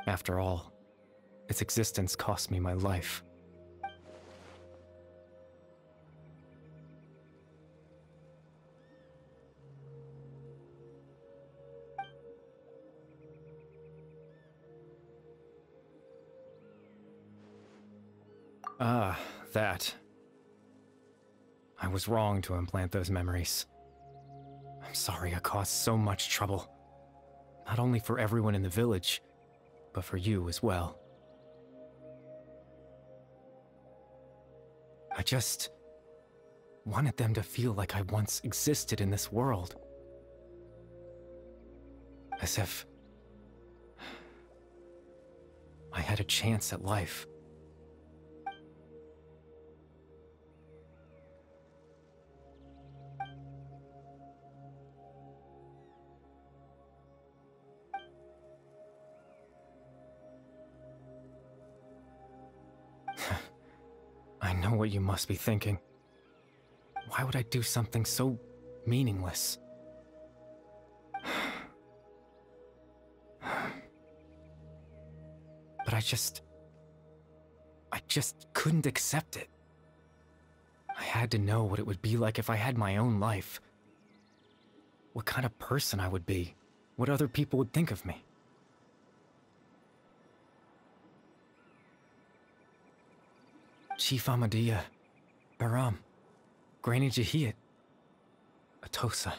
After all, its existence cost me my life. Ah, that. I was wrong to implant those memories. I'm sorry I caused so much trouble. Not only for everyone in the village, but for you as well. wanted them to feel like I once existed in this world. As if I had a chance at life. I know what you must be thinking. Why would I do something so meaningless? But I just couldn't accept it. I had to know what it would be like if I had my own life. What kind of person I would be. What other people would think of me. Chief Amadia, Baram, Granny Jahiyat, Atosa.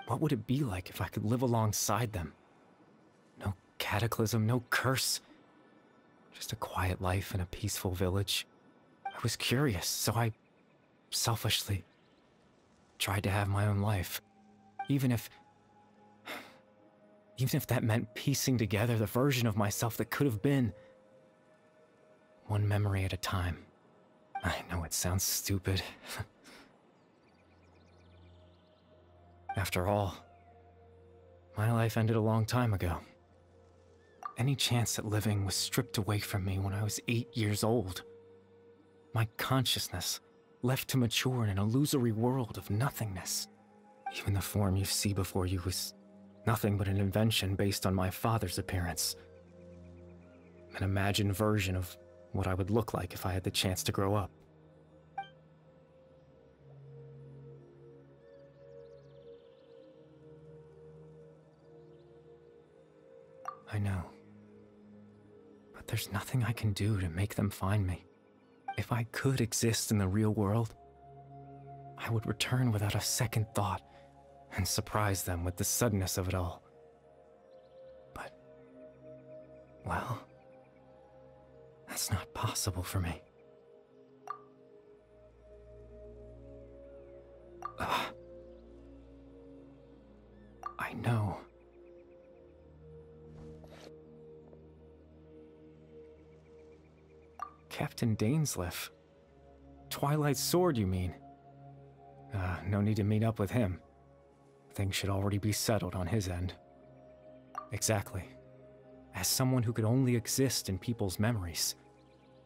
What would it be like if I could live alongside them? No cataclysm, no curse. Just a quiet life in a peaceful village. I was curious, so I selfishly tried to have my own life. Even if that meant piecing together the version of myself that could have been. One memory at a time. I know it sounds stupid. After all, my life ended a long time ago. Any chance at living was stripped away from me when I was 8 years old. My consciousness left to mature in an illusory world of nothingness. Even the form you see before you was nothing but an invention based on my father's appearance. An imagined version of what I would look like if I had the chance to grow up. I know. But there's nothing I can do to make them find me. If I could exist in the real world, I would return without a second thought and surprise them with the suddenness of it all. But, well, that's not possible for me. I know. Captain Dainsleif. Twilight's sword, you mean? No need to meet up with him. Things should already be settled on his end. Exactly. As someone who could only exist in people's memories,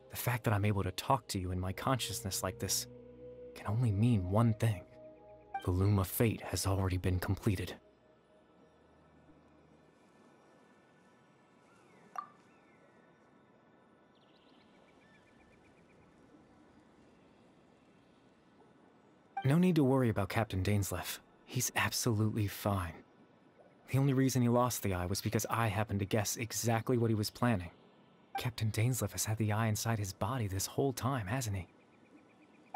the fact that I'm able to talk to you in my consciousness like this can only mean one thing. The loom of fate has already been completed. No need to worry about Captain Dainsleif. He's absolutely fine. The only reason he lost the eye was because I happened to guess exactly what he was planning. Captain Dainsleif has had the eye inside his body this whole time, hasn't he?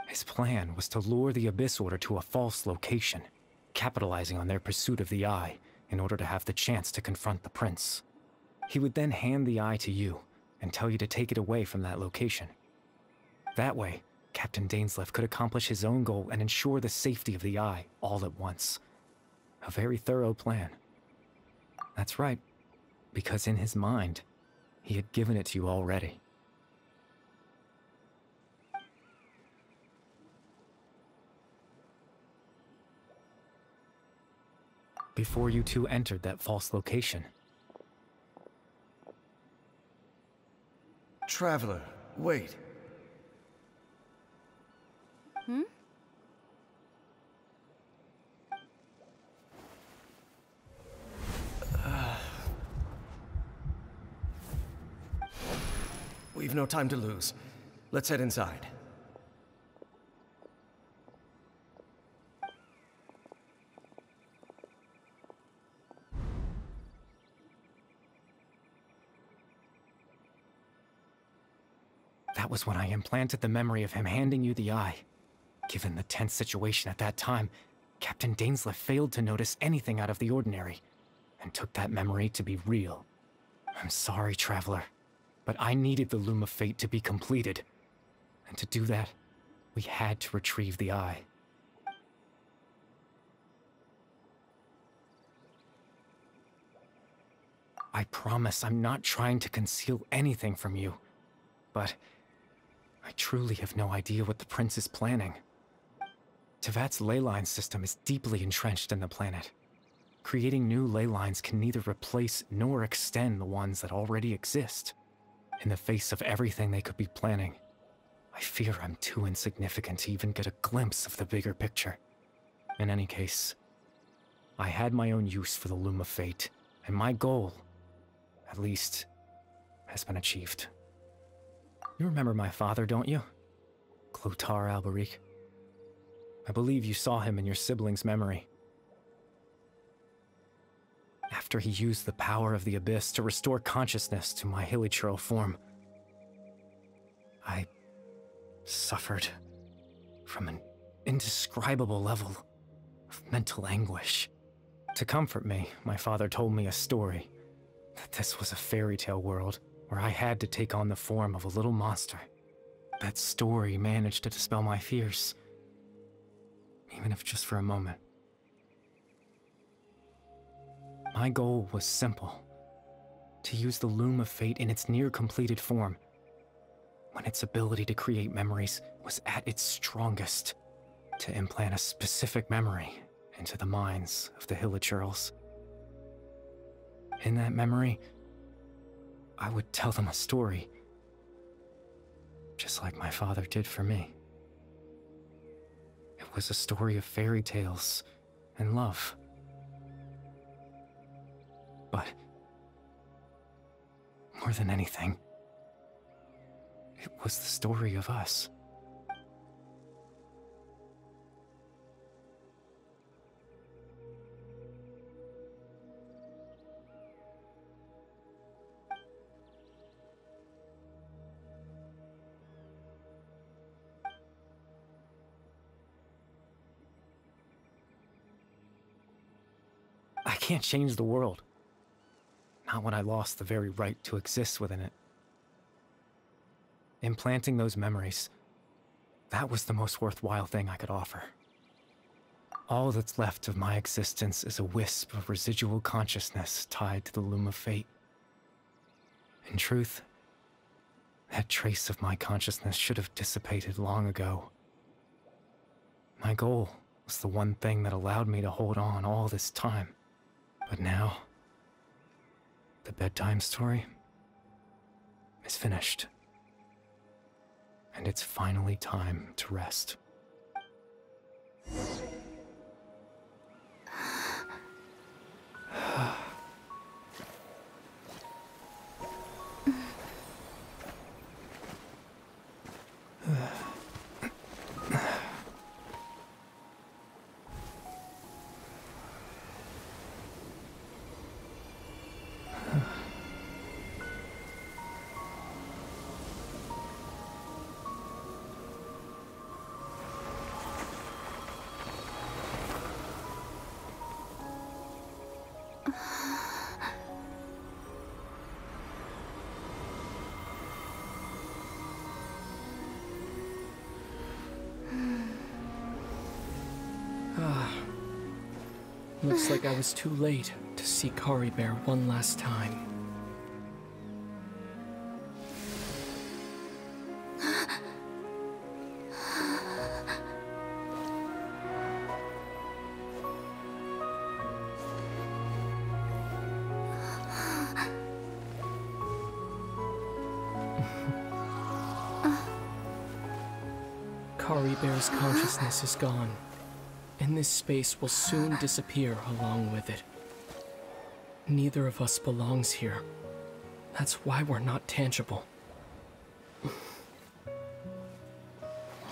His plan was to lure the Abyss Order to a false location, capitalizing on their pursuit of the eye in order to have the chance to confront the prince. He would then hand the eye to you and tell you to take it away from that location. That way, Captain Dainsleif could accomplish his own goal and ensure the safety of the eye all at once. A very thorough plan. That's right, because in his mind, he had given it to you already. Before you two entered that false location. Traveler, wait. We've no time to lose. Let's head inside. That was when I implanted the memory of him handing you the eye. Given the tense situation at that time, Captain Dainsleif failed to notice anything out of the ordinary, and took that memory to be real. I'm sorry, Traveler. But I needed the Loom of Fate to be completed. And to do that, we had to retrieve the eye. I promise I'm not trying to conceal anything from you, but I truly have no idea what the Prince is planning. Tevat's ley line system is deeply entrenched in the planet. Creating new ley lines can neither replace nor extend the ones that already exist. In the face of everything they could be planning, I fear I'm too insignificant to even get a glimpse of the bigger picture. In any case, I had my own use for the Loom of Fate, and my goal, at least, has been achieved. You remember my father, don't you? Clotar Alberic. I believe you saw him in your sibling's memory. After he used the power of the Abyss to restore consciousness to my hilichurl form, I suffered from an indescribable level of mental anguish. To comfort me, my father told me a story, that this was a fairy tale world where I had to take on the form of a little monster. That story managed to dispel my fears, even if just for a moment. My goal was simple: to use the Loom of Fate in its near-completed form, when its ability to create memories was at its strongest, to implant a specific memory into the minds of the hilichurls. In that memory, I would tell them a story, just like my father did for me. It was a story of fairy tales and love. But more than anything, it was the story of us. I can't change the world. Not when I lost the very right to exist within it. Implanting those memories, that was the most worthwhile thing I could offer. All that's left of my existence is a wisp of residual consciousness tied to the Loom of Fate. In truth, that trace of my consciousness should have dissipated long ago. My goal was the one thing that allowed me to hold on all this time. But now, the bedtime story is finished. And it's finally time to rest. Looks like I was too late to see Kari Bear one last time. Kari Bear's consciousness is gone, and this space will soon disappear along with it. Neither of us belongs here. That's why we're not tangible.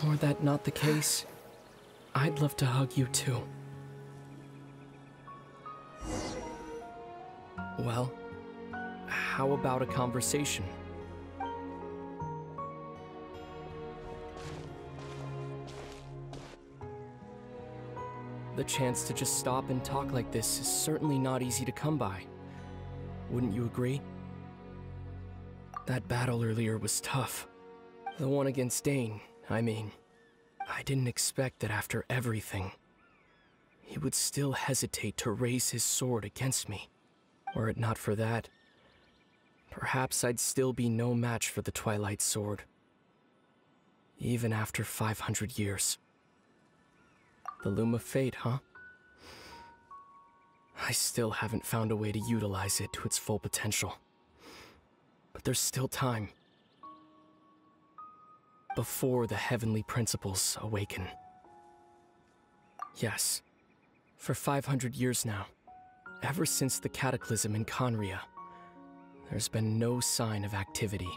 Were that not the case, I'd love to hug you too. Well, how about a conversation? The chance to just stop and talk like this is certainly not easy to come by. Wouldn't you agree? That battle earlier was tough. The one against Dane, I mean. I didn't expect that after everything, he would still hesitate to raise his sword against me. Were it not for that, perhaps I'd still be no match for the Twilight Sword. Even after 500 years. The Loom of Fate, huh? I still haven't found a way to utilize it to its full potential. But there's still time. Before the heavenly principles awaken. Yes, for 500 years now, ever since the cataclysm in Conria, there's been no sign of activity.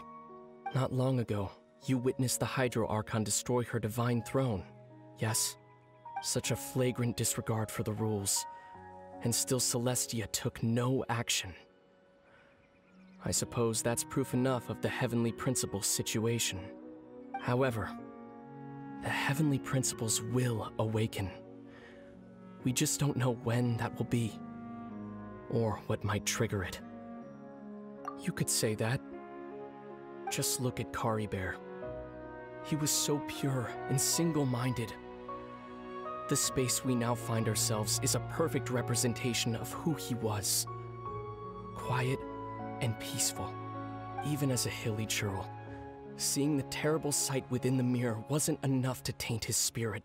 Not long ago, you witnessed the Hydro Archon destroy her divine throne. Yes, such a flagrant disregard for the rules, and still Celestia took no action. I suppose that's proof enough of the heavenly principles situation. However, the heavenly principles will awaken. We just don't know when that will be, or what might trigger it. You could say that. Just look at Caribert. He was so pure and single-minded. The space we now find ourselves is a perfect representation of who he was. Quiet and peaceful, even as a hilly churl. Seeing the terrible sight within the mirror wasn't enough to taint his spirit.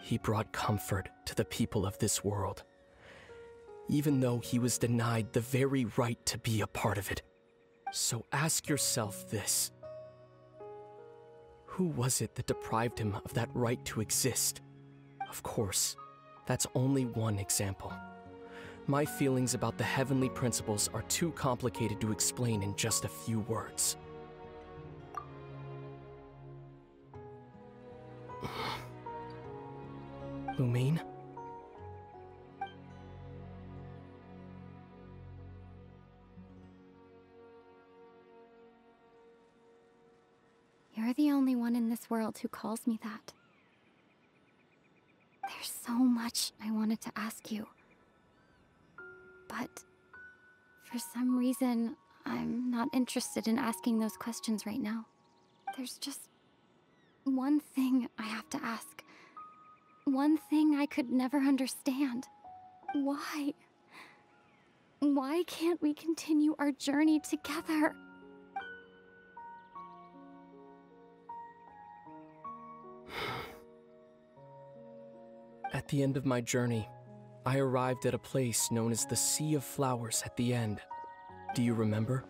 He brought comfort to the people of this world, even though he was denied the very right to be a part of it. So ask yourself this. Who was it that deprived him of that right to exist? Of course, that's only one example. My feelings about the heavenly principles are too complicated to explain in just a few words. Lumine? You're the only one in this world who calls me that. There's so much I wanted to ask you. But for some reason, I'm not interested in asking those questions right now. There's just one thing I have to ask. One thing I could never understand. Why? Why can't we continue our journey together? At the end of my journey, I arrived at a place known as the Sea of Flowers at the end. Do you remember?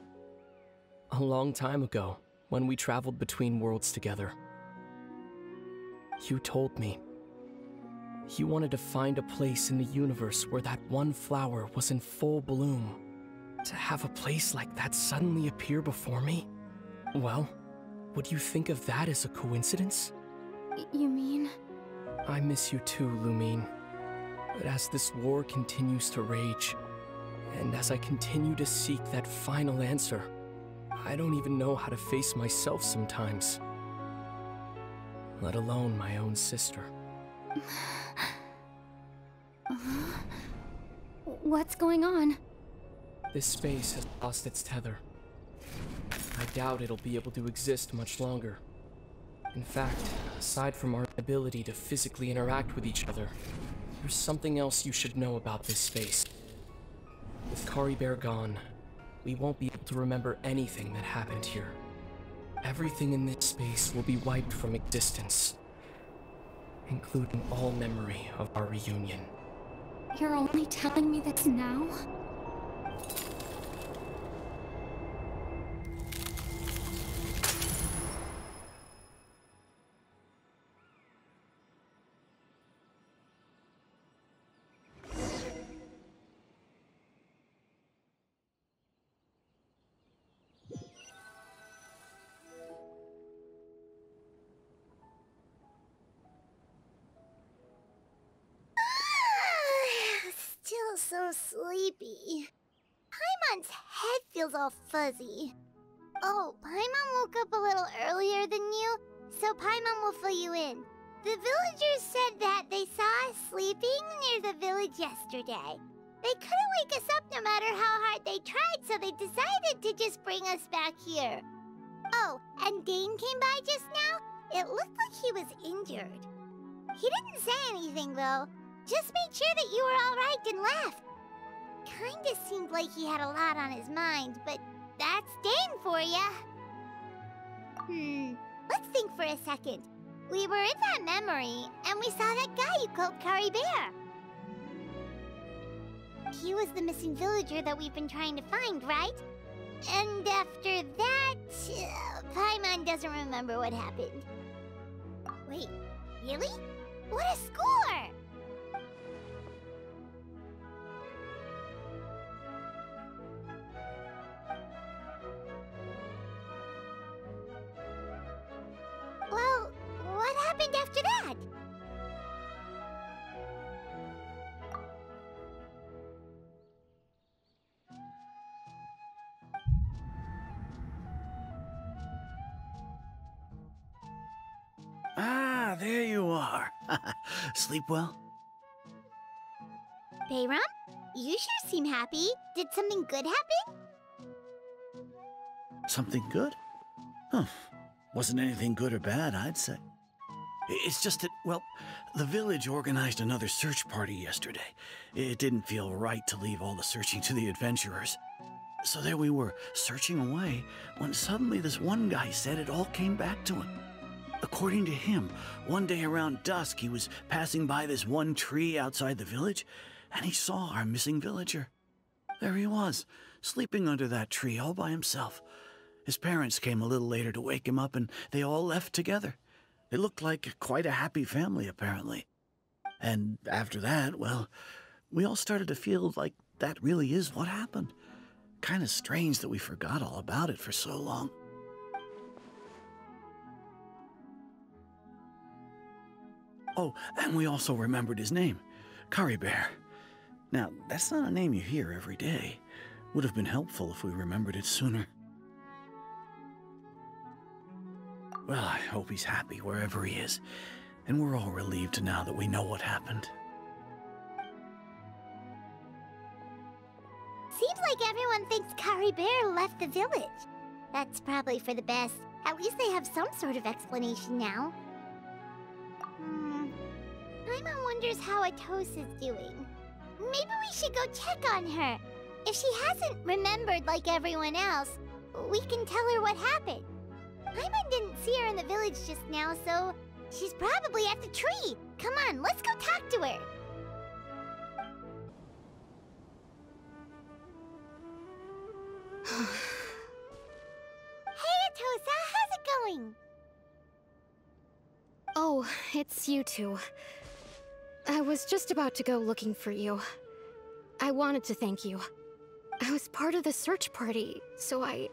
A long time ago, when we traveled between worlds together. You told me. You wanted to find a place in the universe where that one flower was in full bloom. To have a place like that suddenly appear before me? Well, would you think of that as a coincidence? You mean? I miss you too, Lumine. But as this war continues to rage, and as I continue to seek that final answer, I don't even know how to face myself sometimes. Let alone my own sister. What's going on? This space has lost its tether. I doubt it'll be able to exist much longer. In fact, aside from our ability to physically interact with each other, there's something else you should know about this space. With Caribert gone, we won't be able to remember anything that happened here. Everything in this space will be wiped from existence, including all memory of our reunion. You're only telling me this now? Still so sleepy. Paimon's head feels all fuzzy. Oh, Paimon woke up a little earlier than you, so Paimon will fill you in. The villagers said that they saw us sleeping near the village yesterday. They couldn't wake us up no matter how hard they tried, so they decided to just bring us back here. Oh, and Dane came by just now. It looked like he was injured. He didn't say anything, though. Just made sure that you were all right and left. Kinda seemed like he had a lot on his mind, but that's Dane for ya. Let's think for a second. We were in that memory, and we saw that guy you called Kari Bear. He was the missing villager that we've been trying to find, right? And after that, Paimon doesn't remember what happened. Wait, really? What a score! Well, what happened after that? Ah, there you are. Sleep well? Bayram, you sure seem happy. Did something good happen? Something good? Huh. Wasn't anything good or bad, I'd say. It's just that, well, the village organized another search party yesterday. It didn't feel right to leave all the searching to the adventurers. So there we were, searching away, when suddenly this one guy said it all came back to him. According to him, one day around dusk, he was passing by this one tree outside the village, and he saw our missing villager. There he was, sleeping under that tree all by himself. His parents came a little later to wake him up, and they all left together. They looked like quite a happy family, apparently. And after that, well, we all started to feel like that really is what happened. Kind of strange that we forgot all about it for so long. Oh, and we also remembered his name, Kari Bear. Now, that's not a name you hear every day. Would have been helpful if we remembered it sooner. Well, I hope he's happy wherever he is, and we're all relieved now that we know what happened. Seems like everyone thinks Kari Bear left the village. That's probably for the best. At least they have some sort of explanation now. Paimon wonders how Atos is doing. Maybe we should go check on her. If she hasn't remembered like everyone else, we can tell her what happened. Paimon didn't see her in the village just now, so she's probably at the tree. Come on, let's go talk to her. Hey, Atosa, how's it going? Oh, it's you two. I was just about to go looking for you. I wanted to thank you. I was part of the search party, so I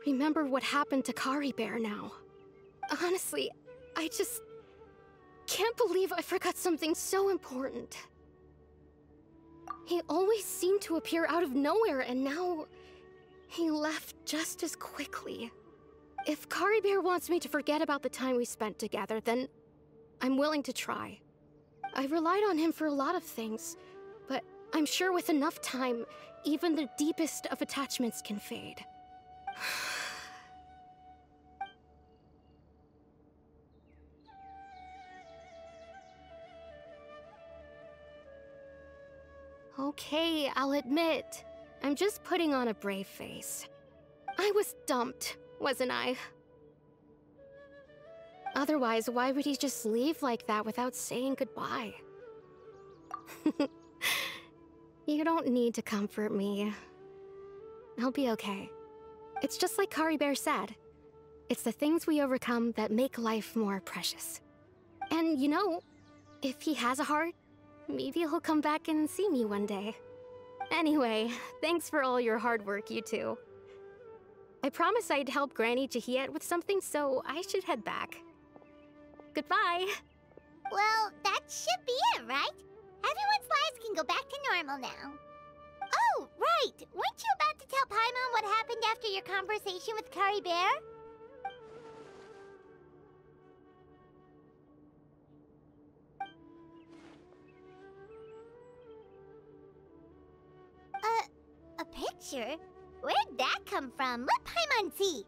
remember what happened to Kari Bear now. Honestly, I just can't believe I forgot something so important. He always seemed to appear out of nowhere, and now he left just as quickly. If Kari Bear wants me to forget about the time we spent together, then I'm willing to try. I relied on him for a lot of things, but I'm sure with enough time, even the deepest of attachments can fade. Okay, I'll admit, I'm just putting on a brave face. I was dumped, wasn't I? Otherwise, why would he just leave like that without saying goodbye? You don't need to comfort me. I'll be okay. It's just like Kari Bear said. It's the things we overcome that make life more precious. And you know, if he has a heart, maybe he'll come back and see me one day. Anyway, thanks for all your hard work, you two. I promised I'd help Granny Jahiet with something, so I should head back. Goodbye! Well, that should be it, right? Everyone's lives can go back to normal now. Oh, right! Weren't you about to tell Paimon what happened after your conversation with Kari Bear? picture? Where'd that come from? Let Paimon see.